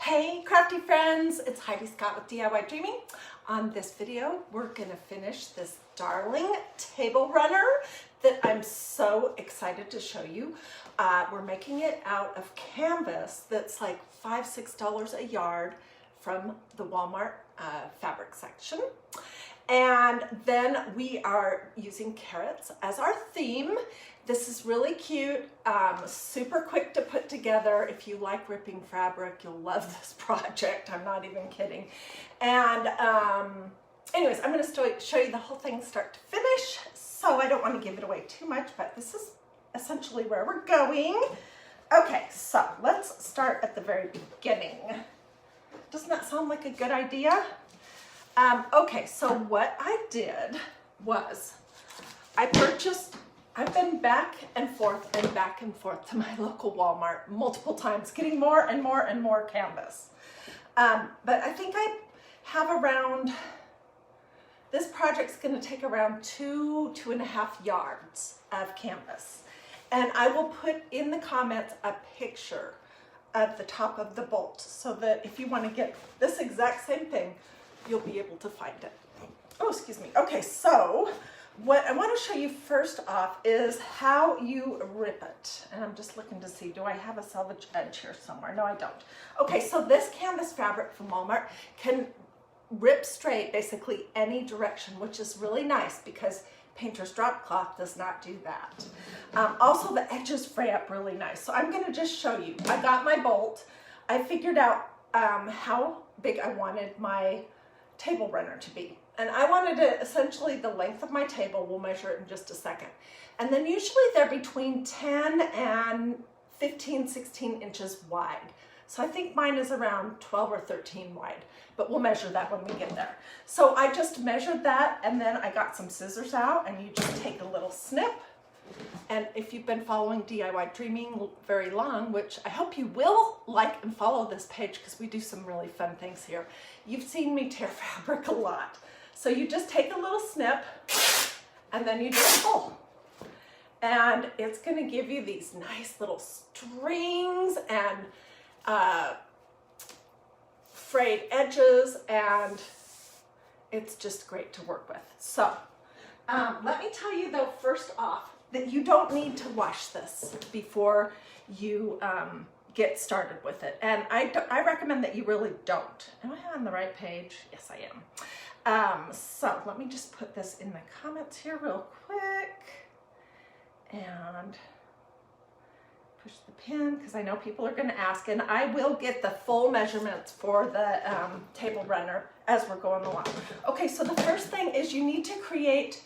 Hey crafty friends, it's Hiedi Scott with DiyDreaming. On this video, we're gonna finish this darling table runner that I'm so excited to show you. We're making it out of canvas that's like $5, $6 a yard from the Walmart fabric section. And then we are using carrots as our theme. This is really cute, super quick to put together. If you like ripping fabric, you'll love this project. I'm not even kidding. And anyways, I'm gonna show you the whole thing start to finish. So I don't wanna give it away too much, but this is essentially where we're going. Okay, so let's start at the very beginning. Doesn't that sound like a good idea? Okay, so what I did was I've been back and forth to my local Walmart multiple times, getting more and more and more canvas. But I think I have around, this project's gonna take around 2.5 yards of canvas. And I will put in the comments a picture of the top of the bolt so that if you wanna get this exact same thing, you'll be able to find it. Oh, excuse me. Okay, so what I want to show you first off is how you rip it. And I'm just looking to see, do I have a selvage edge here somewhere? No, I don't. Okay, so this canvas fabric from Walmart can rip straight basically any direction, which is really nice because painter's drop cloth does not do that. Also, the edges fray up really nice. So I'm going to just show you. I got my bolt. I figured out how big I wanted my table runner to be. And I wanted it essentially the length of my table. We'll measure it in just a second. And then usually they're between 10 and 15, 16 inches wide. So I think mine is around 12 or 13 wide, but we'll measure that when we get there. So I just measured that and then I got some scissors out and you just take a little snip. And if you've been following DiyDreaming very long, which I hope you will like and follow this page because we do some really fun things here. You've seen me tear fabric a lot. So you just take a little snip and then you just pull. And it's gonna give you these nice little strings and frayed edges, and it's just great to work with. So let me tell you though, first off, that you don't need to wash this before you get started with it. And I recommend that you really don't. Am I on the right page? Yes, I am. So let me just put this in the comments here real quick and push the pin because I know people are going to ask, and I will get the full measurements for the table runner as we're going along. Okay, so the first thing is you need to create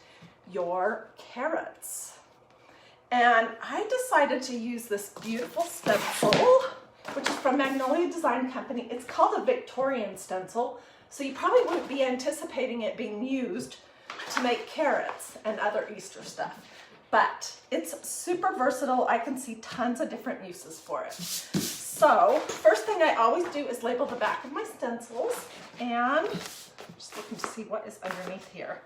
your carrots. And I decided to use this beautiful stencil, which is from Magnolia Design Company. It's called a Victorian stencil, so you probably wouldn't be anticipating it being used to make carrots and other Easter stuff. But it's super versatile. I can see tons of different uses for it. So first thing I always do is label the back of my stencils, and I'm just looking to see what is underneath here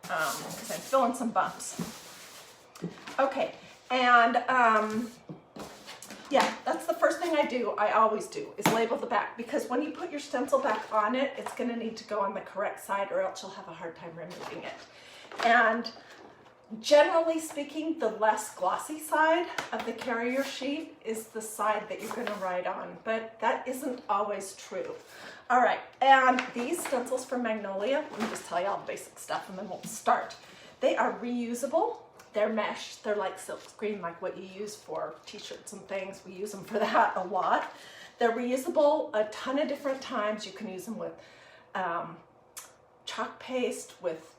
because I'm filling some bumps. Okay, and yeah, that's the first thing I always do, is label the back, because when you put your stencil back on it, it's gonna need to go on the correct side or else you'll have a hard time removing it. And generally speaking, the less glossy side of the carrier sheet is the side that you're gonna write on, but that isn't always true. All right, and these stencils from Magnolia, let me just tell you all the basic stuff and then we'll start. They are reusable. They're mesh, they're like silk screen, like what you use for t-shirts and things. We use them for that a lot. They're reusable a ton of different times. You can use them with chalk paste, with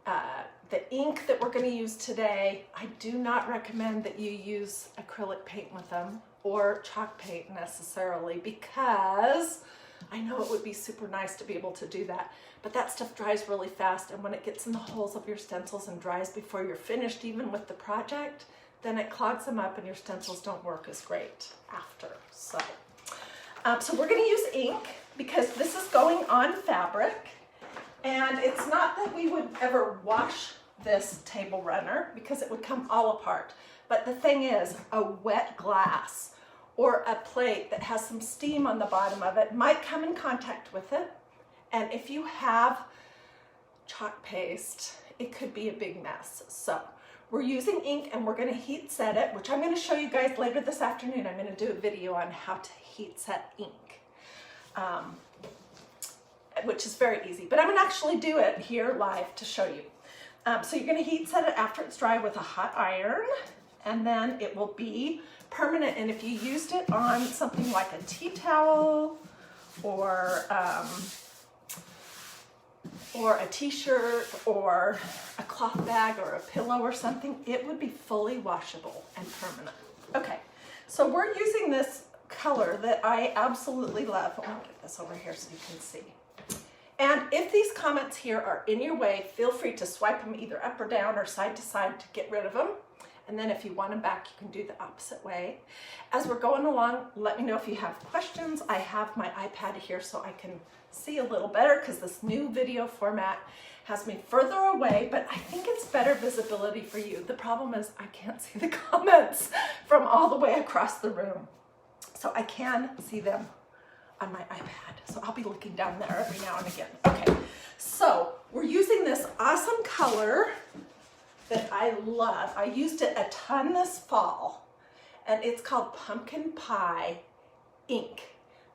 the ink that we're going to use today. I do not recommend that you use acrylic paint with them or chalk paint necessarily, because I know it would be super nice to be able to do that, but that stuff dries really fast, and when it gets in the holes of your stencils and dries before you're finished even with the project, then it clogs them up and your stencils don't work as great after. So we're going to use ink because this is going on fabric, and it's not that we would ever wash this table runner because it would come all apart, but the thing is, a wet glass or a plate that has some steam on the bottom of it might come in contact with it. And if you have chalk paste, it could be a big mess. So we're using ink and we're gonna heat set it, which I'm gonna show you guys later this afternoon. I'm gonna do a video on how to heat set ink, which is very easy, but I'm gonna actually do it here live to show you. So you're gonna heat set it after it's dry with a hot iron, and then it will be permanent. And if you used it on something like a tea towel or a t-shirt or a cloth bag or a pillow or something, it would be fully washable and permanent. Okay, so we're using this color that I absolutely love. Let me get this over here so you can see. And if these comments here are in your way, feel free to swipe them either up or down or side to side to get rid of them. And then if you want them back, you can do the opposite way. As we're going along, let me know if you have questions. I have my iPad here so I can see a little better because this new video format has me further away, but I think it's better visibility for you. The problem is I can't see the comments from all the way across the room. So I can see them on my iPad. So I'll be looking down there every now and again. Okay, so we're using this awesome color that I love. I used it a ton this fall, and it's called Pumpkin Pie Ink.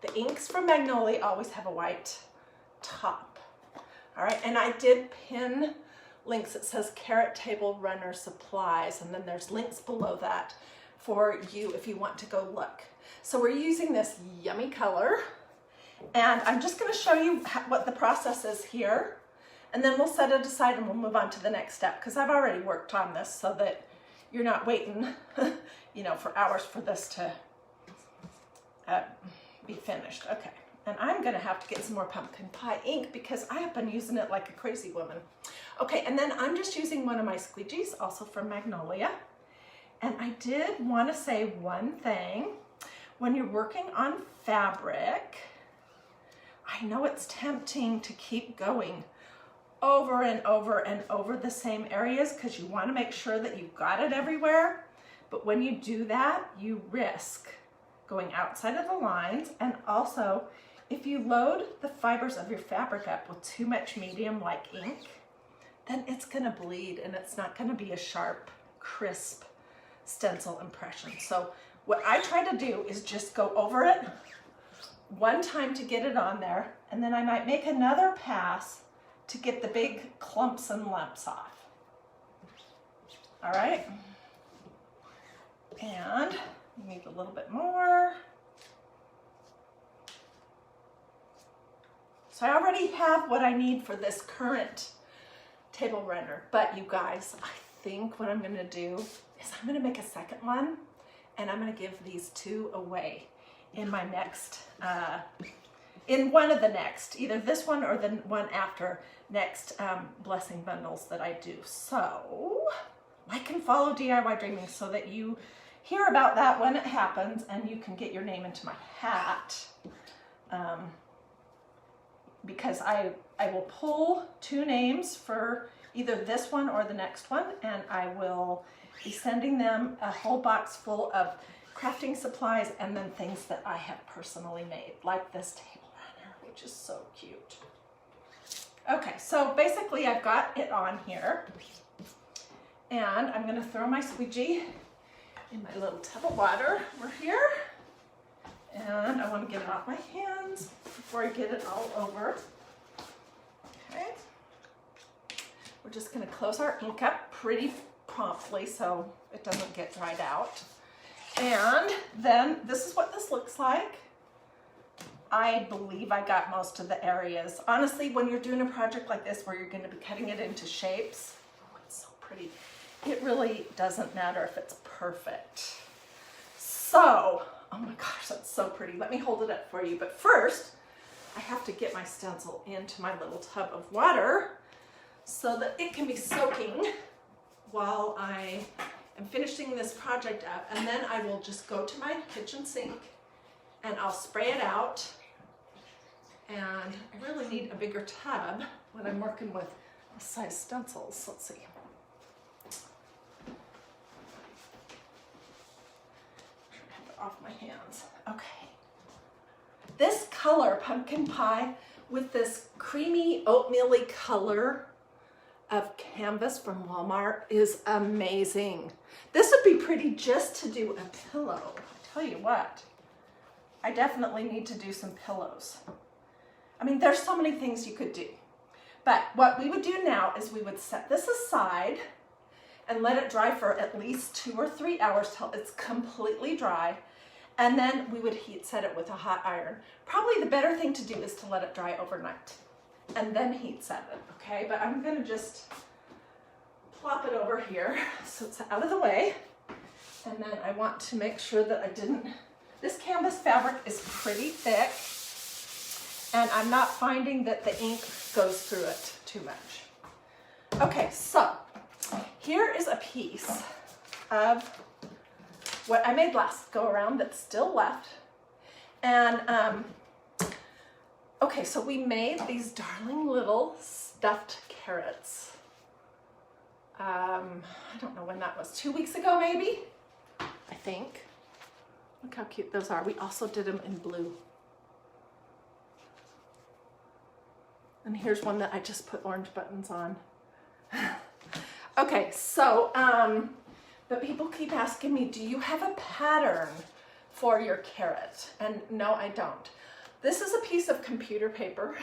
The inks from Magnolia always have a white top. All right, and I did pin links. It says Carrot Table Runner Supplies, and then there's links below that for you if you want to go look. So we're using this yummy color, and I'm just going to show you what the process is here, and then we'll set it aside and we'll move on to the next step because I've already worked on this so that you're not waiting, you know, for hours for this to be finished. Okay, and I'm gonna have to get some more pumpkin pie ink because I have been using it like a crazy woman. Okay, and then I'm just using one of my squeegees, also from Magnolia. And I did want to say one thing. When you're working on fabric, I know it's tempting to keep going over and over and over the same areas because you want to make sure that you've got it everywhere. But when you do that, you risk going outside of the lines, and also if you load the fibers of your fabric up with too much medium like ink, then it's gonna bleed and it's not gonna be a sharp, crisp stencil impression. So what I try to do is just go over it one time to get it on there, and then I might make another pass to get the big clumps and lumps off. All right, and you need a little bit more. So I already have what I need for this current table runner, but you guys, I think what I'm gonna do is I'm gonna make a second one, and I'm gonna give these two away in my next, in one of the next, either this one or the one after next blessing bundles that I do. So like and follow DIY Dreaming so that you hear about that when it happens and you can get your name into my hat. Because I will pull two names for either this one or the next one, and I will be sending them a whole box full of crafting supplies and then things that I have personally made, like this table runner, which is so cute. Okay, so basically I've got it on here, and I'm gonna throw my squeegee in my little tub of water over here, and I want to get it off my hands before I get it all over. Okay, we're just going to close our ink up pretty promptly so it doesn't get dried out. And then this is what this looks like. I believe I got most of the areas. Honestly, when you're doing a project like this where you're going to be cutting it into shapes, oh, it's so pretty. It really doesn't matter if it's perfect. So, oh my gosh, that's so pretty. Let me hold it up for you. But first, I have to get my stencil into my little tub of water so that it can be soaking while I am finishing this project up. And then I will just go to my kitchen sink and I'll spray it out. And I really need a bigger tub when I'm working with this size stencils. Let's see. off my hands. Okay. This color, pumpkin pie, with this creamy oatmeal-y color of canvas from Walmart is amazing. This would be pretty just to do a pillow. I tell you what, I definitely need to do some pillows. I mean, there's so many things you could do. But what we would do now is we would set this aside and let it dry for at least 2 or 3 hours till it's completely dry. And then we would heat set it with a hot iron. Probably the better thing to do is to let it dry overnight and then heat set it, okay? But I'm gonna just plop it over here so it's out of the way. And then I want to make sure that I didn't, this canvas fabric is pretty thick and I'm not finding that the ink goes through it too much. Okay, so here is a piece of what I made last go around that's still left. And okay, so we made these darling little stuffed carrots. I don't know when that was, 2 weeks ago maybe, I think. Look how cute those are. We also did them in blue. And here's one that I just put orange buttons on. Okay, so, but people keep asking me, do you have a pattern for your carrot? And no, I don't. This is a piece of computer paper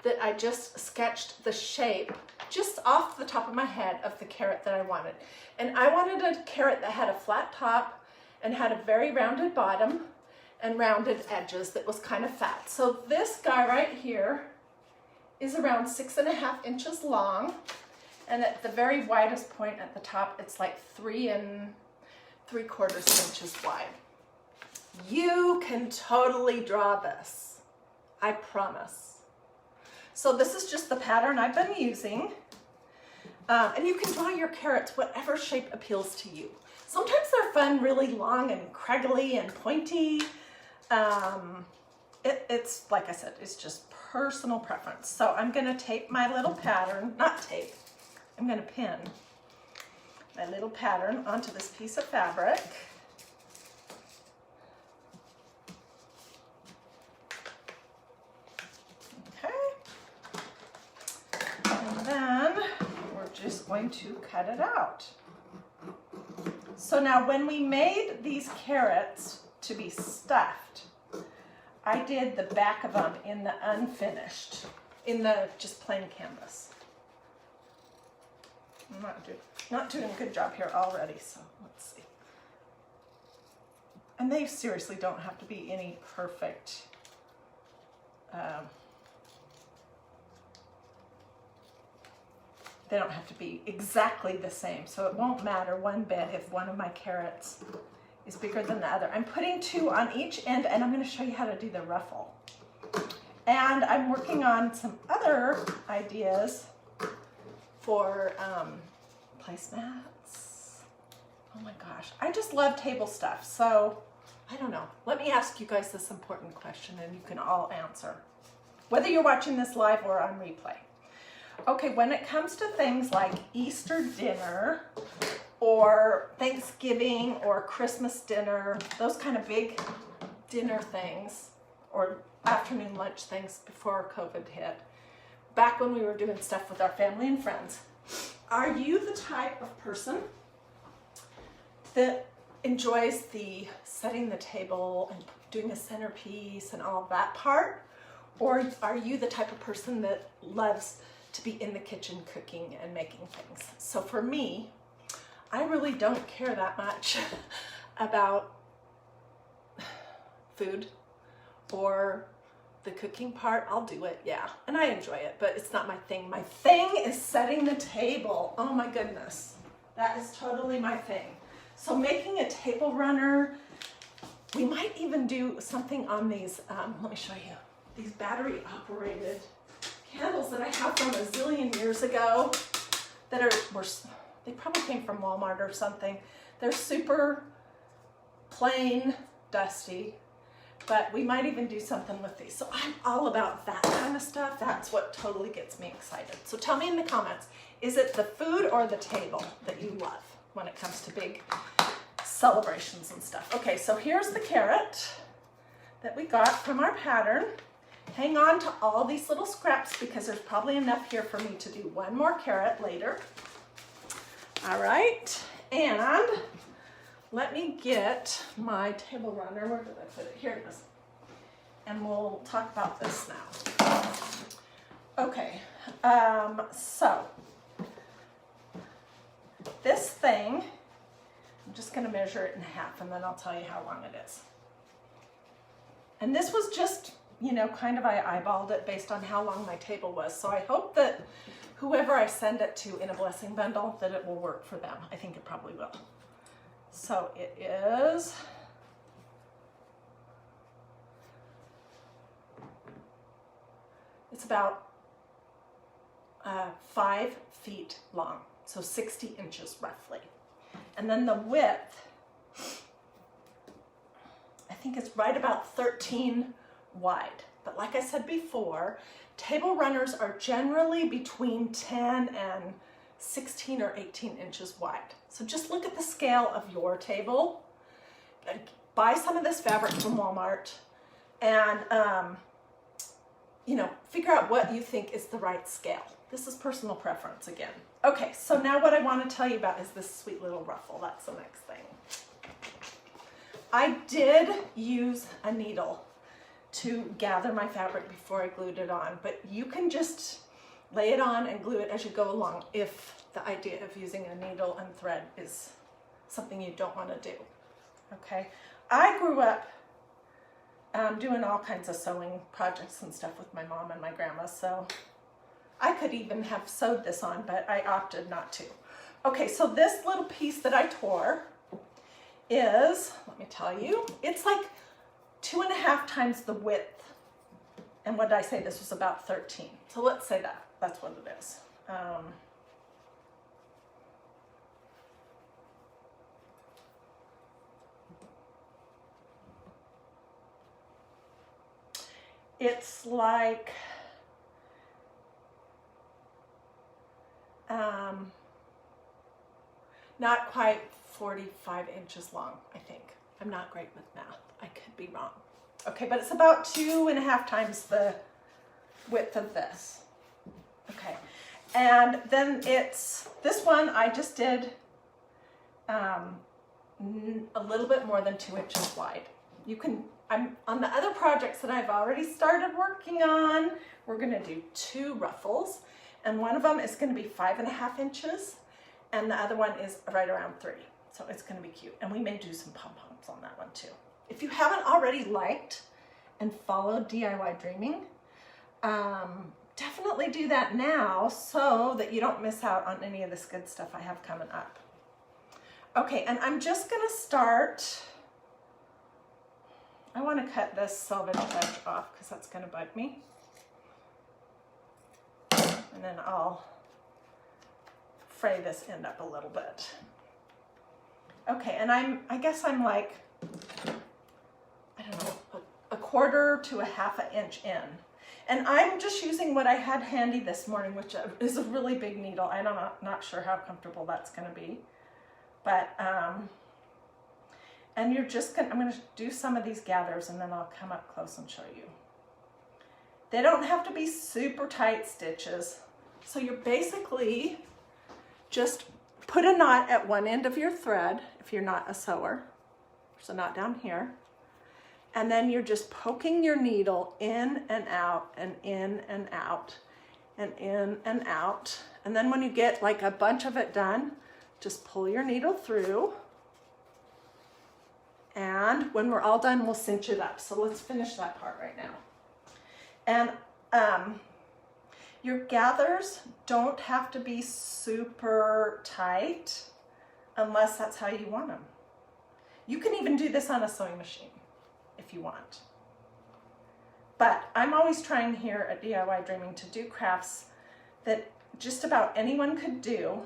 that I just sketched the shape just off the top of my head of the carrot that I wanted. And I wanted a carrot that had a flat top and had a very rounded bottom and rounded edges that was kind of fat. So this guy right here is around 6.5 inches long. And at the very widest point at the top, it's like 3 3/4 inches wide. You can totally draw this, I promise. So this is just the pattern I've been using. And you can draw your carrots whatever shape appeals to you. Sometimes they're fun, really long and craggly and pointy. It's, like I said, it's just personal preference. So I'm gonna tape my little pattern, not tape, I'm gonna pin my little pattern onto this piece of fabric. Okay. And then we're just going to cut it out. So now when we made these carrots to be stuffed, I did the back of them in the unfinished, in the just plain canvas. I'm not doing a good job here already, so let's see. And they seriously don't have to be any perfect, they don't have to be exactly the same, so it won't matter one bit if one of my carrots is bigger than the other. I'm putting 2 on each end, and I'm going to show you how to do the ruffle. And I'm working on some other ideas for placemats. Oh my gosh, I just love table stuff. So I don't know. Let me ask you guys this important question, and you can all answer, whether you're watching this live or on replay. Okay, when it comes to things like Easter dinner or Thanksgiving or Christmas dinner, those kind of big dinner things, or afternoon lunch things before COVID hit, back when we were doing stuff with our family and friends, are you the type of person that enjoys the setting the table and doing a centerpiece and all that part? Or are you the type of person that loves to be in the kitchen cooking and making things? So for me, I really don't care that much about food or the cooking part. I'll do it, yeah, and I enjoy it, but it's not my thing. My thing is setting the table. Oh my goodness, that is totally my thing. So making a table runner, we might even do something on these, let me show you, these battery operated candles that I have from a zillion years ago that they probably came from Walmart or something. They're super plain, dusty, but we might even do something with these. So I'm all about that kind of stuff. That's what totally gets me excited. So tell me in the comments, is it the food or the table that you love when it comes to big celebrations and stuff. Okay, so here's the carrot that we got from our pattern. Hang on to all these little scraps because there's probably enough here for me to do one more carrot later. All right, and let me get my table runner. Where did I put it? Here it is. And we'll talk about this now. Okay, so this thing, I'm just going to measure it in half and then I'll tell you how long it is. And this was just, you know, kind of I eyeballed it based on how long my table was. So I hope that whoever I send it to in a blessing bundle, that it will work for them. I think it probably will. So it is, it's about 5 feet long, so 60 inches roughly. And then the width, I think it's right about 13 wide. But like I said before, table runners are generally between 10 and 16 or 18 inches wide. So just look at the scale of your table, buy some of this fabric from Walmart, and you know, figure out what you think is the right scale. This is personal preference again. Okay, so now what I want to tell you about is this sweet little ruffle. That's the next thing. I did use a needle to gather my fabric before I glued it on, but you can just lay it on and glue it as you go along if the idea of using a needle and thread is something you don't want to do. Okay, I grew up doing all kinds of sewing projects and stuff with my mom and my grandma, so I could even have sewed this on, but I opted not to. Okay, so this little piece that I tore is, let me tell you, it's like 2.5 times the width. And what did I say? This was about 13. So let's say that. That's what it is. It's like not quite 45 inches long, I think. I'm not great with math. I could be wrong. Okay, but it's about 2.5 times the width of this. Okay, and then it's, this one I just did a little bit more than 2 inches wide. You can, I'm on the other projects that I've already started working on, we're gonna do 2 ruffles, and one of them is gonna be 5.5 inches, and the other one is right around 3. So it's gonna be cute. And we may do some pom-poms on that one too. If you haven't already liked and followed DiyDreaming, definitely do that now so that you don't miss out on any of this good stuff I have coming up. Okay, and I'm just gonna start, I wanna cut this selvage edge off because that's gonna bug me. And then I'll fray this end up a little bit. Okay, and I guess I'm like, I don't know, a 1/4 to 1/2 inch in. And I'm just using what I had handy this morning, which is a really big needle. I'm not sure how comfortable that's gonna be. But, and you're just gonna, I'm gonna do some of these gathers and then I'll come up close and show you. They don't have to be super tight stitches. So you're basically just put a knot at one end of your thread if you're not a sewer. There's a knot down here. And then you're just poking your needle in and out and in and out and in and out. And then when you get like a bunch of it done, just pull your needle through. And when we're all done, we'll cinch it up. So let's finish that part right now. And your gathers don't have to be super tight unless that's how you want them. You can even do this on a sewing machine if you want. But I'm always trying here at DiyDreaming to do crafts that just about anyone could do,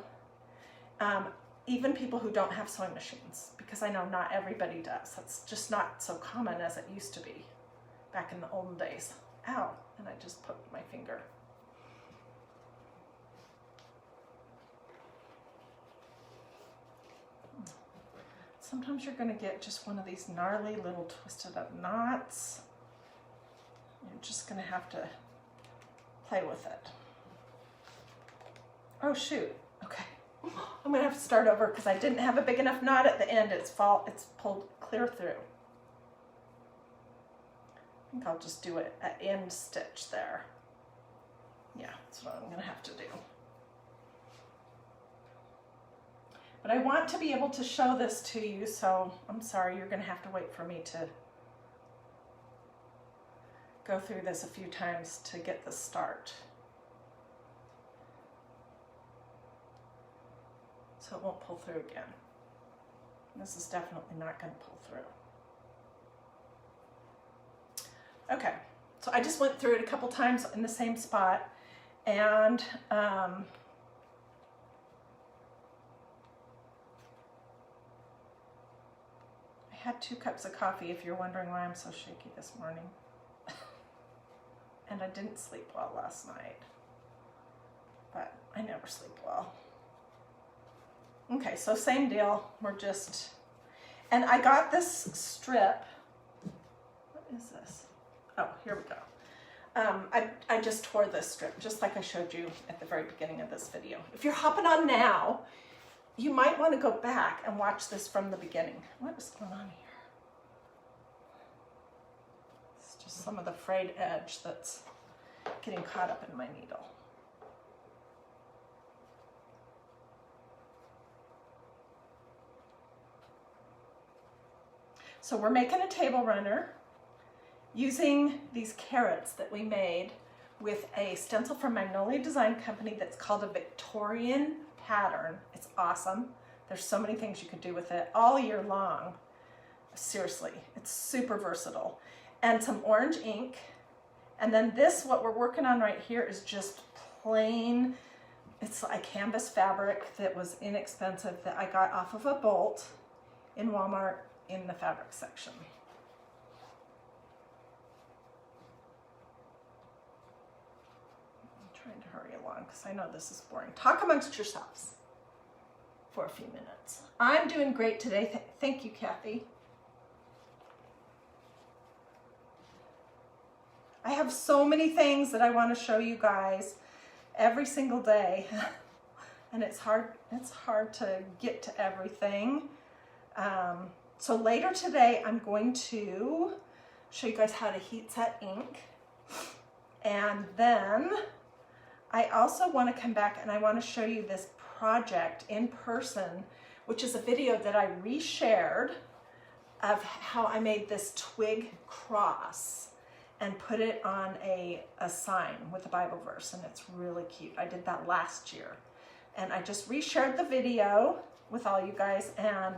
even people who don't have sewing machines, because I know not everybody does. That's just not so common as it used to be back in the olden days. Ow, and I just poked my finger. Sometimes you're going to get just one of these gnarly little twisted up knots. You're just going to have to play with it. Oh shoot, okay. I'm going to have to start over because I didn't have a big enough knot at the end. It's pulled clear through. I think I'll just do an end stitch there. Yeah, that's what I'm going to have to do. But I want to be able to show this to you, so I'm sorry, you're going to have to wait for me to go through this a few times to get the start. So it won't pull through again. This is definitely not going to pull through. Okay, so I just went through it a couple times in the same spot, and I had 2 cups of coffee, if you're wondering why I'm so shaky this morning. And I didn't sleep well last night, but I never sleep well. Okay, so same deal, we're just, and I got this strip. What is this? Oh, here we go. I just tore this strip, just like I showed you at the very beginning of this video. If you're hopping on now, you might want to go back and watch this from the beginning. What is going on here? It's just some of the frayed edge that's getting caught up in my needle. So we're making a table runner using these carrots that we made with a stencil from Magnolia Design Company that's called a Victorian Pattern. It's awesome. There's so many things you could do with it all year long. Seriously, it's super versatile. And some orange ink. And then this, what we're working on right here, is just plain, it's a canvas fabric that was inexpensive that I got off of a bolt in Walmart in the fabric section. I'm trying to hurry along because I know this is boring. Talk amongst yourselves for a few minutes. I'm doing great today. Thank you, Kathy. I have so many things that I want to show you guys every single day, and it's hard to get to everything. So later today, I'm going to show you guys how to heat set ink. And then I also want to come back and I want to show you this project in person, which is a video that I reshared of how I made this twig cross and put it on a sign with a Bible verse, and it's really cute. I did that last year. And I just reshared the video with all you guys, and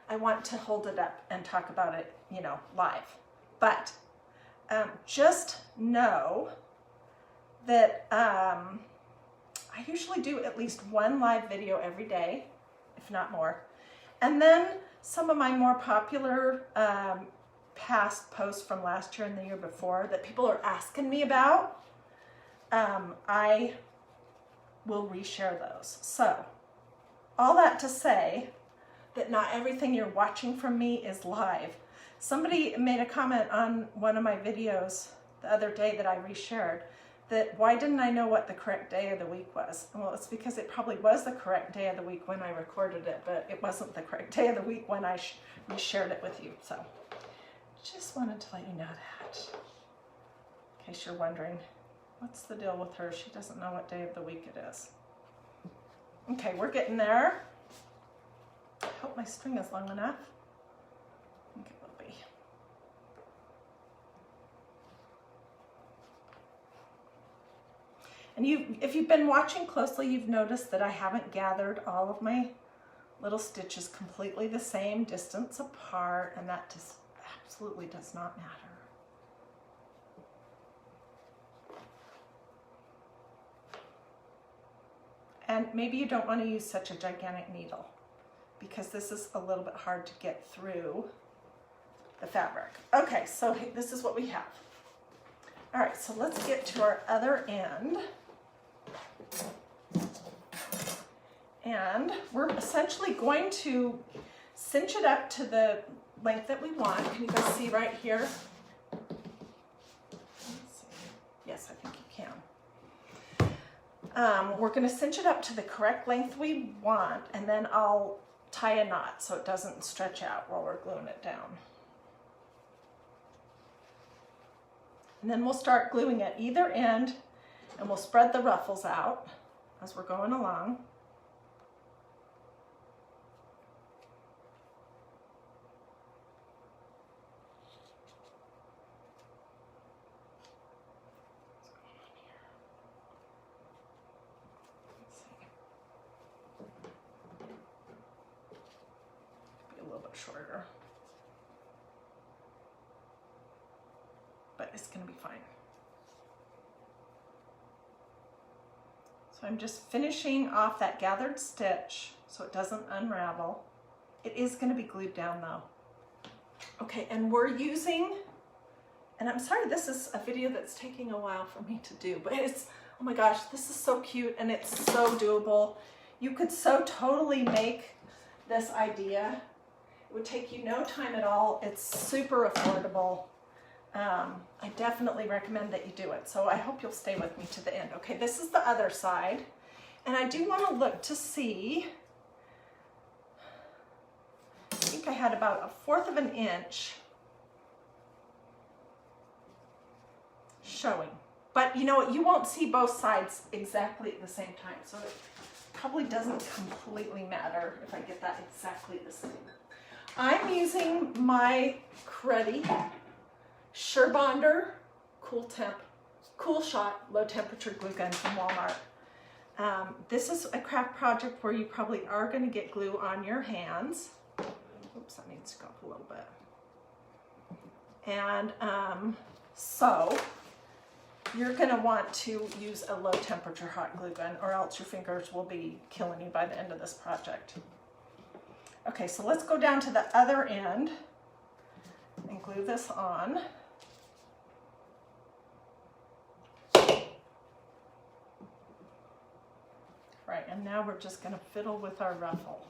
I want to hold it up and talk about it, you know, live. But just know that I usually do at least one live video every day, if not more. And then some of my more popular past posts from last year and the year before that people are asking me about, I will reshare those. So all that to say that not everything you're watching from me is live. Somebody made a comment on one of my videos the other day that I reshared, that why didn't I know what the correct day of the week was? Well, it's because it probably was the correct day of the week when I recorded it, but it wasn't the correct day of the week when I reshared it with you. So just wanted to let you know that, in case you're wondering, what's the deal with her? She doesn't know what day of the week it is. Okay, we're getting there. I hope my string is long enough. I think it will be. And if you've been watching closely, you've noticed that I haven't gathered all of my little stitches completely the same distance apart, and that just absolutely does not matter. And maybe you don't want to use such a gigantic needle, because this is a little bit hard to get through the fabric. Okay, so this is what we have. All right, so let's get to our other end. And we're essentially going to cinch it up to the length that we want. Can you guys see right here? Yes, I think you can. We're going to cinch it up to the correct length we want, and then I'll tie a knot so it doesn't stretch out while we're gluing it down. And then we'll start gluing at either end, and we'll spread the ruffles out as we're going along. Shorter, but it's going to be fine. So I'm just finishing off that gathered stitch so it doesn't unravel. It is going to be glued down though. Okay, and we're using, and I'm sorry this is a video that's taking a while for me to do, but it's, oh my gosh, this is so cute and it's so doable. You could so totally make this idea. It would take you no time at all. It's super affordable. I definitely recommend that you do it. So I hope you'll stay with me to the end. Okay, this is the other side. And I do want to look to see, I think I had about 1/4 of an inch showing. But you know what, you won't see both sides exactly at the same time. So it probably doesn't completely matter if I get that exactly the same. I'm using my Cruddy Surebonder Cool Shot Low Temperature Glue Gun from Walmart. This is a craft project where you probably are going to get glue on your hands. Oops, that needs to go up a little bit. And so you're going to want to use a low temperature hot glue gun, or else your fingers will be killing you by the end of this project. Okay, so let's go down to the other end and glue this on. Right, and now we're just going to fiddle with our ruffle.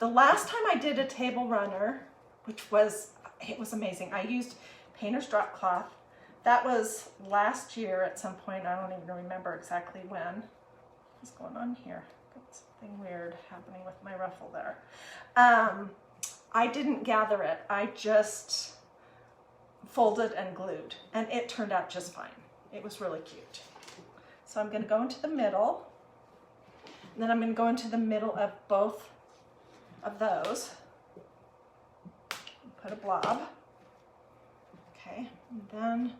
The last time I did a table runner, which was, it was amazing. I used painter's drop cloth. That was last year at some point. I don't even remember exactly when. What's going on here? Got something weird happening with my ruffle there. I didn't gather it. I just folded and glued, and it turned out just fine. It was really cute. So I'm going to go into the middle, and then I'm going to go into the middle of both of those. Put a blob. Okay, and then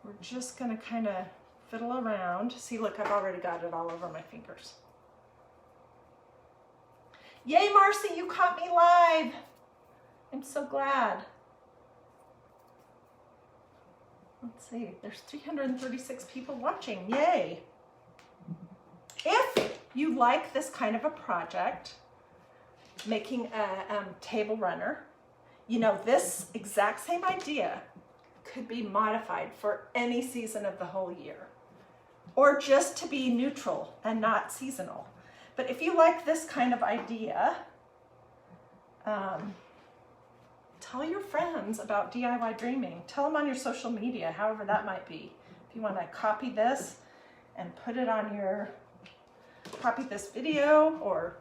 we're just going to kind of fiddle around. See, look, I've already got it all over my fingers. Yay, Marcy, you caught me live. I'm so glad. Let's see, there's 336 people watching. Yay. If you like this kind of a project, making a table runner, you know, this exact same idea could be modified for any season of the whole year, or just to be neutral and not seasonal. But if you like this kind of idea, tell your friends about DIY Dreaming. Tell them on your social media, however that might be. If you want to copy this and put it on your, copy this video, or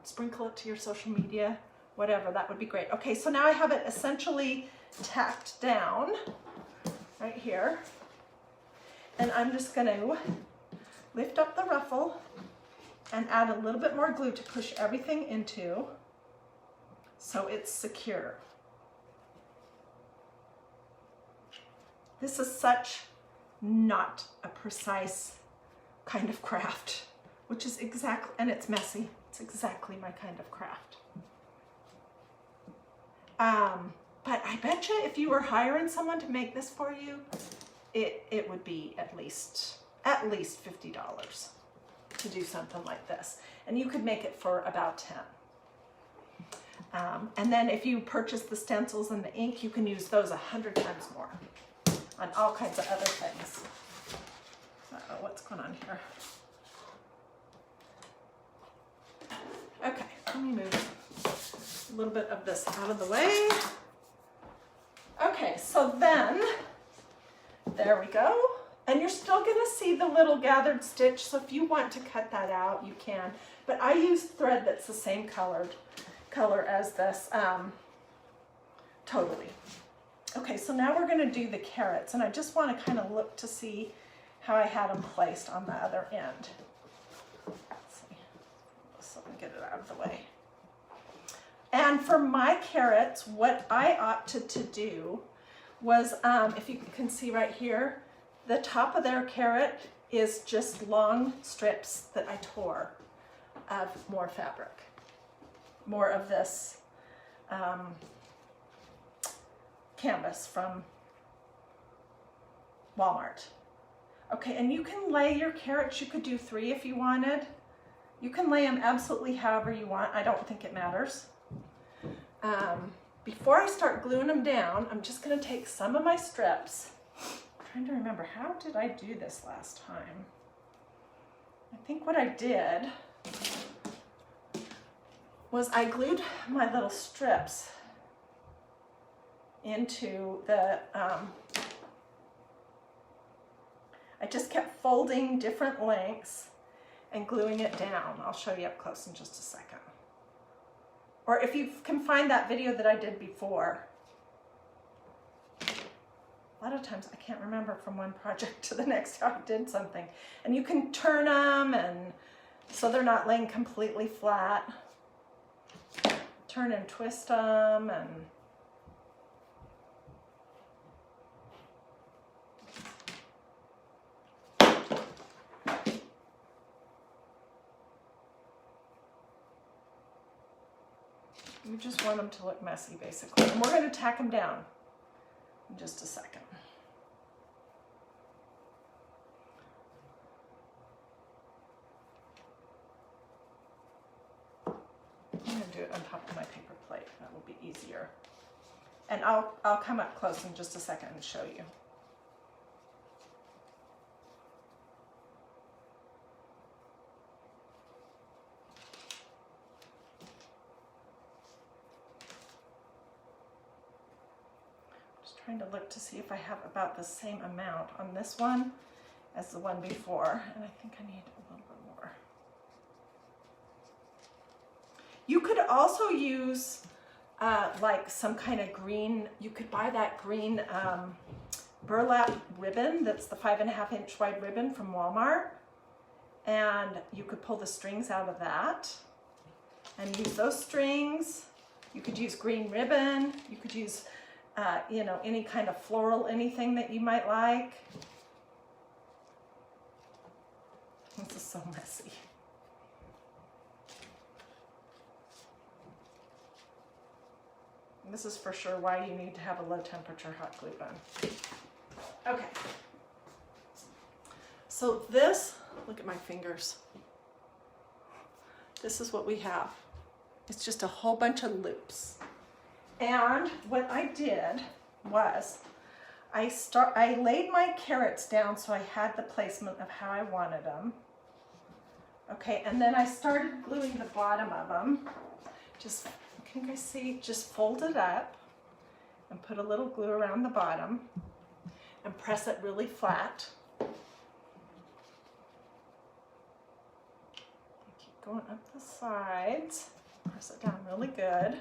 sprinkle it to your social media, whatever, that would be great. Okay, so now I have it essentially tacked down right here. And I'm just going to lift up the ruffle and add a little bit more glue to push everything into so it's secure. This is such not a precise kind of craft, which is exactly, and it's messy. It's exactly my kind of craft. But I bet you if you were hiring someone to make this for you, it would be at least $50 to do something like this. And you could make it for about 10. And then if you purchase the stencils and the ink, you can use those 100 times more on all kinds of other things. Uh-oh, what's going on here? Okay, let me move. a little bit of this out of the way. Okay, so then, there we go. And you're still gonna see the little gathered stitch, so if you want to cut that out, you can. But I use thread that's the same color as this, totally. Okay, so now we're gonna do the carrots, and I just wanna kind of look to see how I had them placed on the other end. Let's see, so let me get it out of the way. And for my carrots, what I opted to do was, if you can see right here, the top of their carrot is just long strips that I tore of more fabric, more of this canvas from Walmart. Okay, and you can lay your carrots, you could do 3 if you wanted. You can lay them absolutely however you want. I don't think it matters. Before I start gluing them down, I'm just gonna take some of my strips. I'm trying to remember, how did I do this last time? I think what I did was I glued my little strips into the, I just kept folding different lengths and gluing it down. I'll show you up close in just a second. Or if you can find that video that I did before. A lot of times I can't remember from one project to the next how I did something. And you can turn them and so they're not laying completely flat. Turn and twist them and you just want them to look messy, basically. And we're going to tack them down in just a second. I'm going to do it on top of my paper plate. That will be easier. And I'll come up close in just a second and show you. Trying to look to see if I have about the same amount on this one as the one before, and I think I need a little bit more. You could also use like some kind of green, you could buy that green burlap ribbon that's the 5.5-inch wide ribbon from Walmart, and you could pull the strings out of that and use those strings. You could use green ribbon, you could use you know, any kind of floral, anything that you might like. This is so messy. This is for sure why you need to have a low temperature hot glue gun. Okay. So this, look at my fingers. This is what we have. It's just a whole bunch of loops. And what I did was I laid my carrots down so I had the placement of how I wanted them. Okay, and then I started gluing the bottom of them. Just, can you guys see? Just fold it up and put a little glue around the bottom and press it really flat. Keep going up the sides. Press it down really good.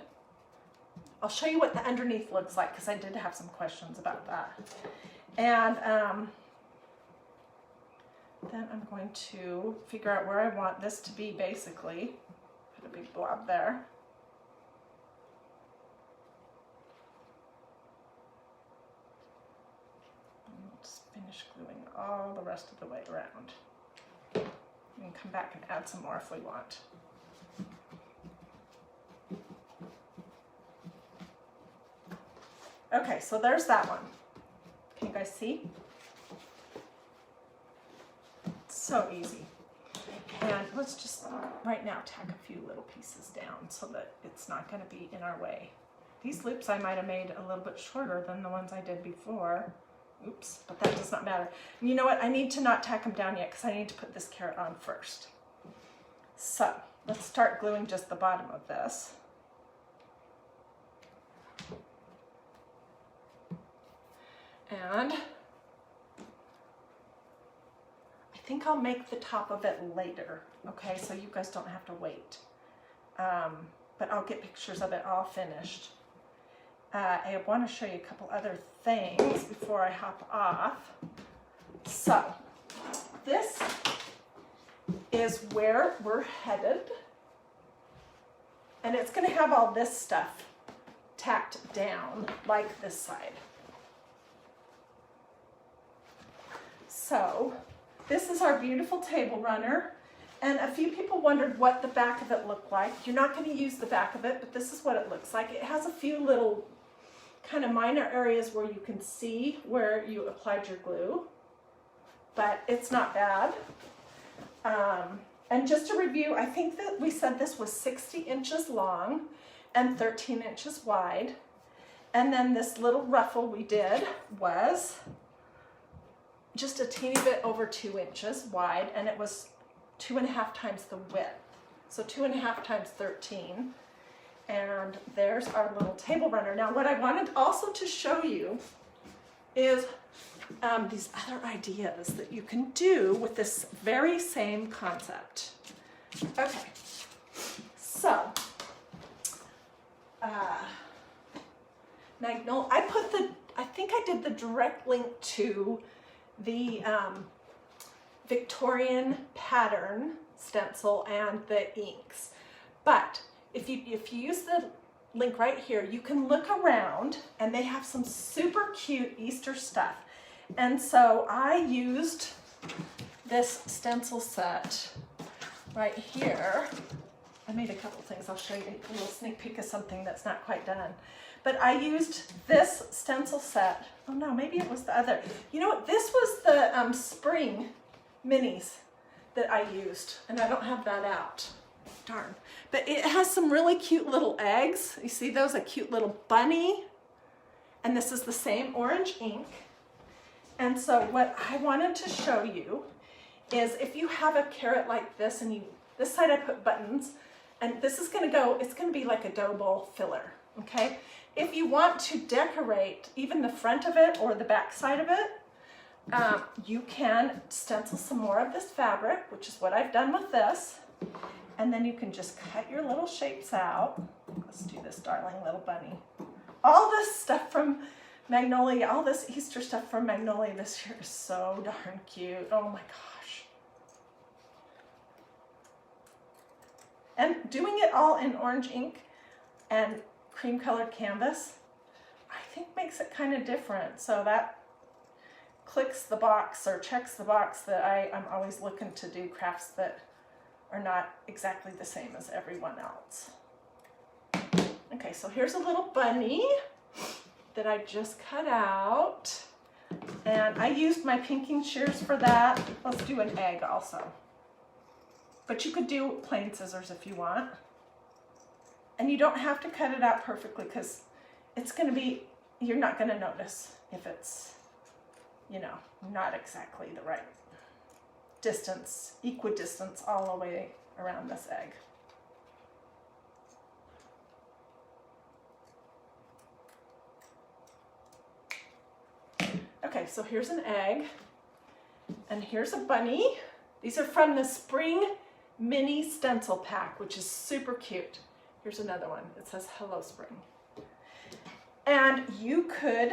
I'll show you what the underneath looks like because I did have some questions about that. And then I'm going to figure out where I want this to be, basically. Put a big blob there. And we'll just finish gluing all the rest of the way around. We can come back and add some more if we want. Okay, so there's that one. Can you guys see? It's so easy. And let's just, right now, tack a few little pieces down so that it's not going to be in our way. These loops I might have made a little bit shorter than the ones I did before. Oops, but that does not matter. And you know what? I need to not tack them down yet because I need to put this carrot on first. So let's start gluing just the bottom of this. And I think I'll make the top of it later, okay? So you guys don't have to wait. But I'll get pictures of it all finished. I want to show you a couple other things before I hop off. So this is where we're headed. And it's going to have all this stuff tacked down like this side. So this is our beautiful table runner. And a few people wondered what the back of it looked like. You're not going to use the back of it, but this is what it looks like. It has a few little kind of minor areas where you can see where you applied your glue, but it's not bad. And just to review, I think that we said this was 60 inches long and 13 inches wide. And then this little ruffle we did was just a teeny bit over 2 inches wide, and it was 2.5 times the width. So 2.5 times 13. And there's our little table runner. Now what I wanted also to show you is these other ideas that you can do with this very same concept. Okay, so Magnolia, I think I did the direct link to the Victorian Pattern stencil and the inks. But if you use the link right here, you can look around and they have some super cute Easter stuff. And so I used this stencil set right here. I made a couple things. I'll show you a little sneak peek of something that's not quite done. But I used this stencil set. Oh no, maybe it was the other. You know what? This was the spring minis that I used, and I don't have that out. Darn. But it has some really cute little eggs. You see those? A cute little bunny. And this is the same orange ink. And so what I wanted to show you is if you have a carrot like this, and this side I put buttons, and this is going to go, it's going to be like a dough bowl filler, okay? If you want to decorate even the front of it or the back side of it, you can stencil some more of this fabric, which is what I've done with this. And then you can just cut your little shapes out. Let's do this darling little bunny. All this stuff from Magnolia, all this Easter stuff from Magnolia this year is so darn cute. Oh my gosh. And doing it all in orange ink and cream colored canvas, I think makes it kind of different. So that clicks the box or checks the box that I'm always looking to do crafts that are not exactly the same as everyone else. Okay, so here's a little bunny that I just cut out. And I used my pinking shears for that. Let's do an egg also. But you could do plain scissors if you want. And you don't have to cut it out perfectly because it's going to be, you're not going to notice if it's, you know, not exactly the right distance, equidistance all the way around this egg. Okay, so here's an egg, and here's a bunny. These are from the Spring Mini Stencil Pack, which is super cute. Here's another one. It says Hello Spring. And you could,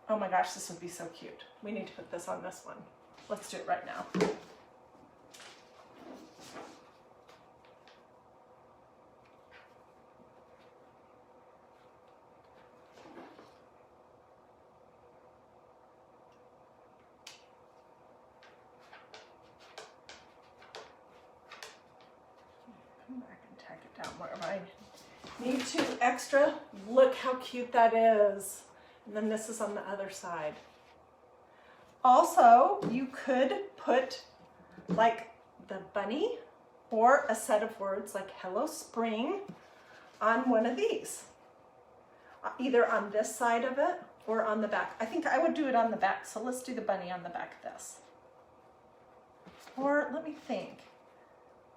oh my gosh, this would be so cute. We need to put this on this one. Let's do it right now. Come back and tack it down wherever I need to extra. Look how cute that is. And then this is on the other side. Also, you could put like the bunny or a set of words like Hello Spring on one of these. Either on this side of it or on the back. I think I would do it on the back, so let's do the bunny on the back of this. Or let me think.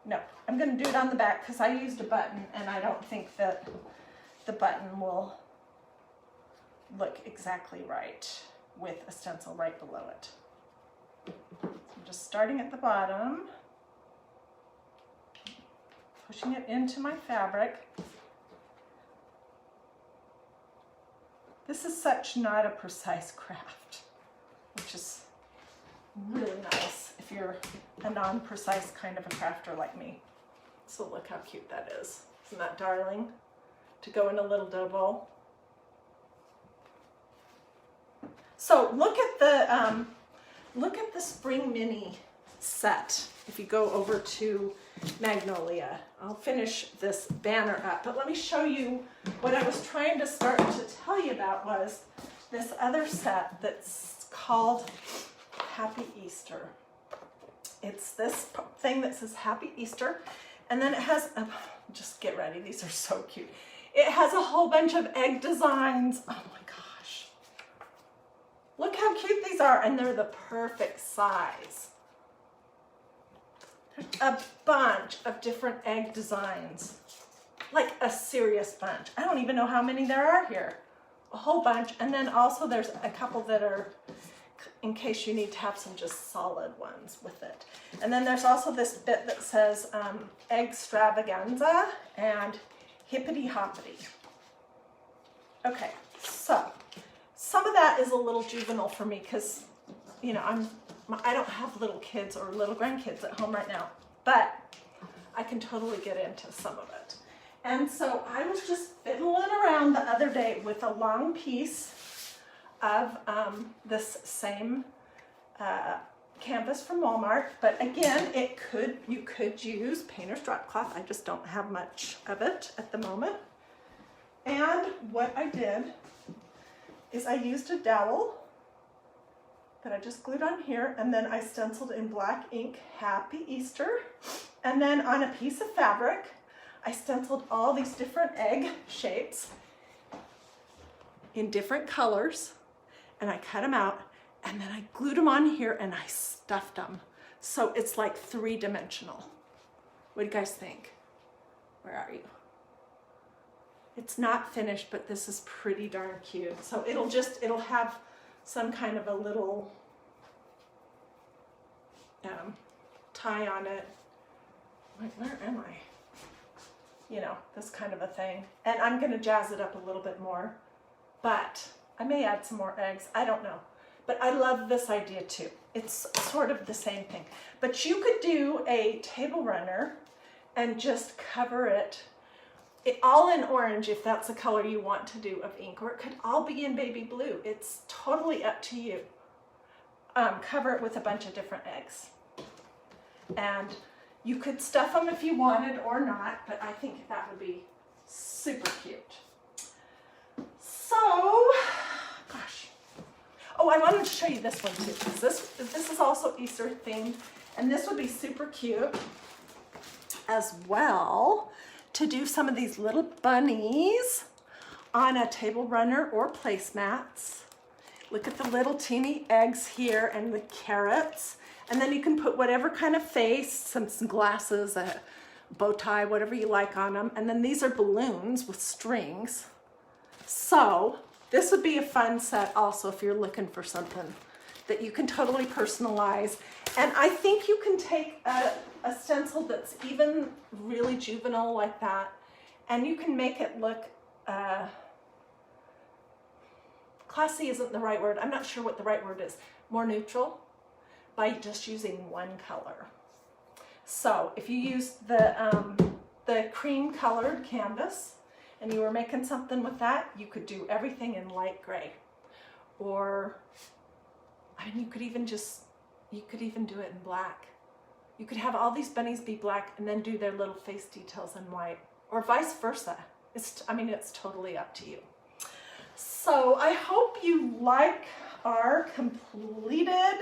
No, I'm going to do it on the back because I used a button and I don't think that the button will look exactly right with a stencil right below it. So I'm just starting at the bottom, pushing it into my fabric. This is such not a precise craft, which is really nice if you're a non-precise kind of a crafter like me. So look how cute that is. Isn't that darling? To go in a little dough bowl. So look at the spring mini set. If you go over to Magnolia, I'll finish this banner up, but let me show you what I was trying to start to tell you about was this other set that's called Happy Easter. It's this thing that says Happy Easter, and then it has, just get ready, these are so cute. It has a whole bunch of egg designs. Oh my gosh. Look how cute these are, and they're the perfect size. There's a bunch of different egg designs, like a serious bunch. I don't even know how many there are here. A whole bunch, and then also there's a couple that are in case you need to have some just solid ones with it. And then there's also this bit that says egg extravaganza and hippity hoppity. Okay, so some of that is a little juvenile for me because, you know, I don't have little kids or little grandkids at home right now, but I can totally get into some of it. And so I was just fiddling around the other day with a long piece of this same canvas from Walmart, but again, you could use painter's drop cloth. I just don't have much of it at the moment. And what I did is I used a dowel that I just glued on here, and then I stenciled in black ink Happy Easter, and then on a piece of fabric I stenciled all these different egg shapes in different colors, and I cut them out, and then I glued them on here and I stuffed them. So it's like three-dimensional. What do you guys think? Where are you? It's not finished, but this is pretty darn cute. So it'll have some kind of a little tie on it. Wait, where am I? You know, this kind of a thing. And I'm gonna jazz it up a little bit more, but I may add some more eggs, I don't know. But I love this idea too. It's sort of the same thing. But you could do a table runner and just cover it all in orange if that's the color you want to do of ink, or it could all be in baby blue. It's totally up to you. Cover it with a bunch of different eggs. And you could stuff them if you wanted or not, but I think that would be super cute. So, gosh. Oh, I wanted to show you this one too, because this is also Easter themed, and this would be super cute as well to do some of these little bunnies on a table runner or placemats. Look at the little teeny eggs here and the carrots. And then you can put whatever kind of face, some glasses, a bow tie, whatever you like on them. And then these are balloons with strings. So this would be a fun set also if you're looking for something that you can totally personalize. And I think you can take a stencil that's even really juvenile like that, and you can make it look, classy isn't the right word, I'm not sure what the right word is, more neutral, by just using one color. So if you use the cream colored canvas and you were making something with that, you could do everything in light gray. Or, I mean, you could even do it in black. You could have all these bunnies be black and then do their little face details in white, or vice versa. It's totally up to you. So I hope you like our completed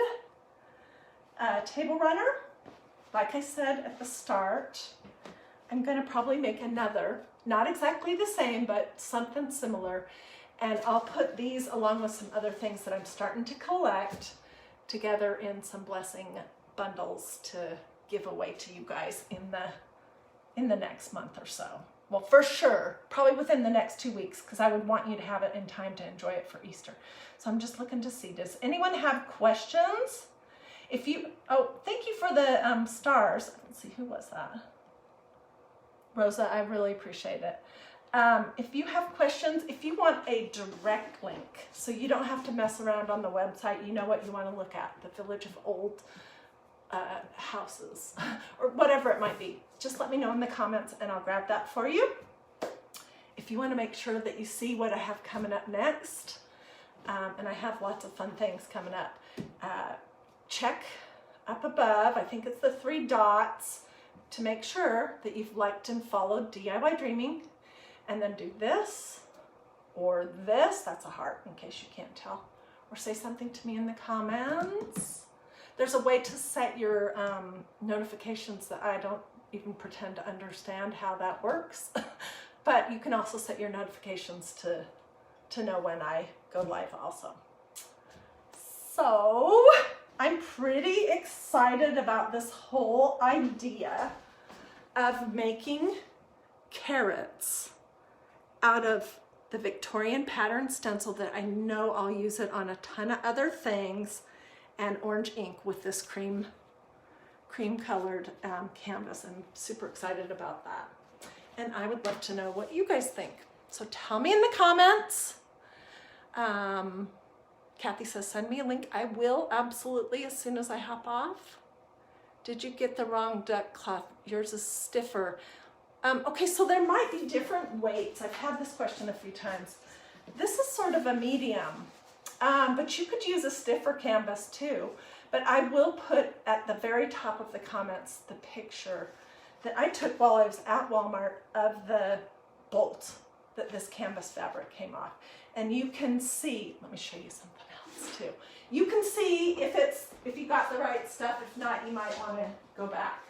table runner. Like I said at the start, I'm gonna probably make another, not exactly the same, but something similar. And I'll put these along with some other things that I'm starting to collect together in some blessing bundles to give away to you guys in the next month or so. well, for sure, probably within the next 2 weeks, because I would want you to have it in time to enjoy it for Easter. So I'm just looking to see, does anyone have questions? If you, oh, thank you for the stars. Let's see, who was that? Rosa, I really appreciate it. If you have questions, if you want a direct link, so you don't have to mess around on the website, you know what you want to look at, the Village of Old Houses, or whatever it might be, just let me know in the comments and I'll grab that for you. If you want to make sure that you see what I have coming up next, and I have lots of fun things coming up, check up above, I think it's the 3 dots, to make sure that you've liked and followed DiyDreaming, and then do this or this, that's a heart in case you can't tell, or say something to me in the comments. There's a way to set your notifications that I don't even pretend to understand how that works, but you can also set your notifications to know when I go live also. So I'm pretty excited about this whole idea of making carrots out of the Victorian Pattern stencil that I know I'll use it on a ton of other things, and orange ink with this cream colored canvas. I'm super excited about that. And I would love to know what you guys think. So tell me in the comments. Kathy says, send me a link. I will, absolutely, as soon as I hop off. Did you get the wrong duck cloth? Yours is stiffer. Okay, so there might be different weights. I've had this question a few times. This is sort of a medium, but you could use a stiffer canvas too. But I will put at the very top of the comments the picture that I took while I was at Walmart of the bolt that this canvas fabric came off. And you can see, let me show you something else too. You can see if you got the right stuff. If not, you might want to go back.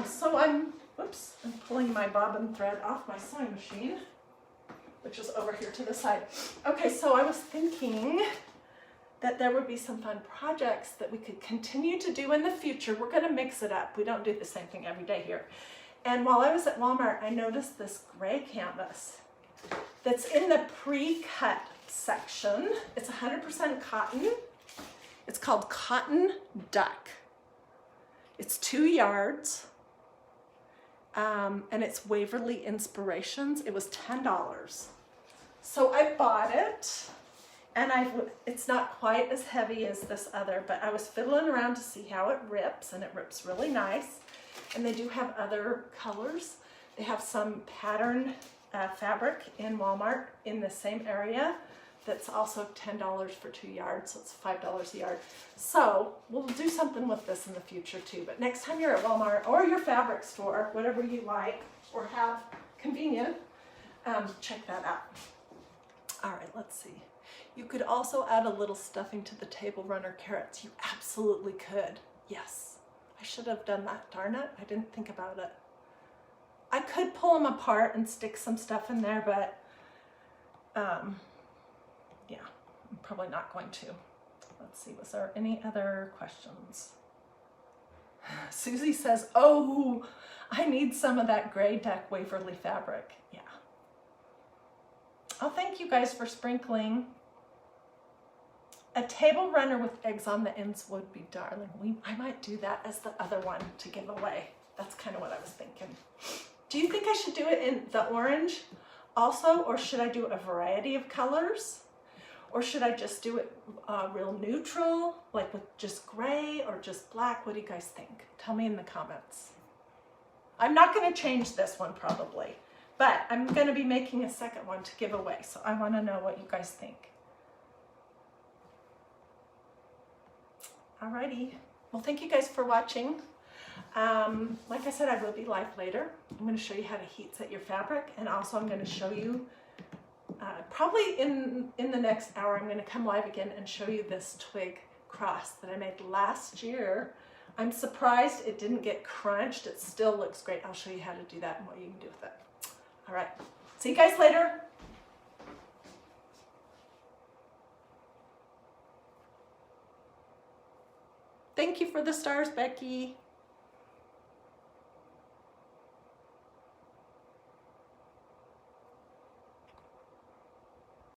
So I'm pulling my bobbin thread off my sewing machine, which is over here to the side. Okay, so I was thinking that there would be some fun projects that we could continue to do in the future. We're going to mix it up. We don't do the same thing every day here. And while I was at Walmart, I noticed this gray canvas that's in the pre-cut section. It's 100% cotton. It's called Cotton Duck. It's 2 yards. And it's Waverly Inspirations. It was $10. So I bought it, and it's not quite as heavy as this other, but I was fiddling around to see how it rips, and it rips really nice. And they do have other colors. They have some pattern fabric in Walmart in the same area that's also $10 for 2 yards, so it's $5 a yard. So we'll do something with this in the future too. But next time you're at Walmart or your fabric store, whatever you like or have convenient, check that out. All right, let's see. You could also add a little stuffing to the table runner carrots. You absolutely could. Yes, I should have done that. Darn it, I didn't think about it. I could pull them apart and stick some stuff in there, but yeah, I'm probably not going to. Let's see, was there any other questions? Susie says, oh, I need some of that gray duck Waverly fabric. Yeah. Oh, thank you guys for sprinkling. A table runner with eggs on the ends would be darling. I might do that as the other one to give away. That's kind of what I was thinking. Do you think I should do it in the orange also, or should I do a variety of colors? Or should I just do it real neutral, like with just gray or just black? What do you guys think? Tell me in the comments. I'm not going to change this one probably, but I'm going to be making a second one to give away. So I want to know what you guys think. Alrighty. Well, thank you guys for watching. Like I said, I will be live later. I'm going to show you how to heat set your fabric, and also I'm going to show you probably in the next hour, I'm going to come live again and show you this twig cross that I made last year. I'm surprised it didn't get crunched. It still looks great. I'll show you how to do that and what you can do with it. All right. See you guys later. Thank you for the stars, Becky.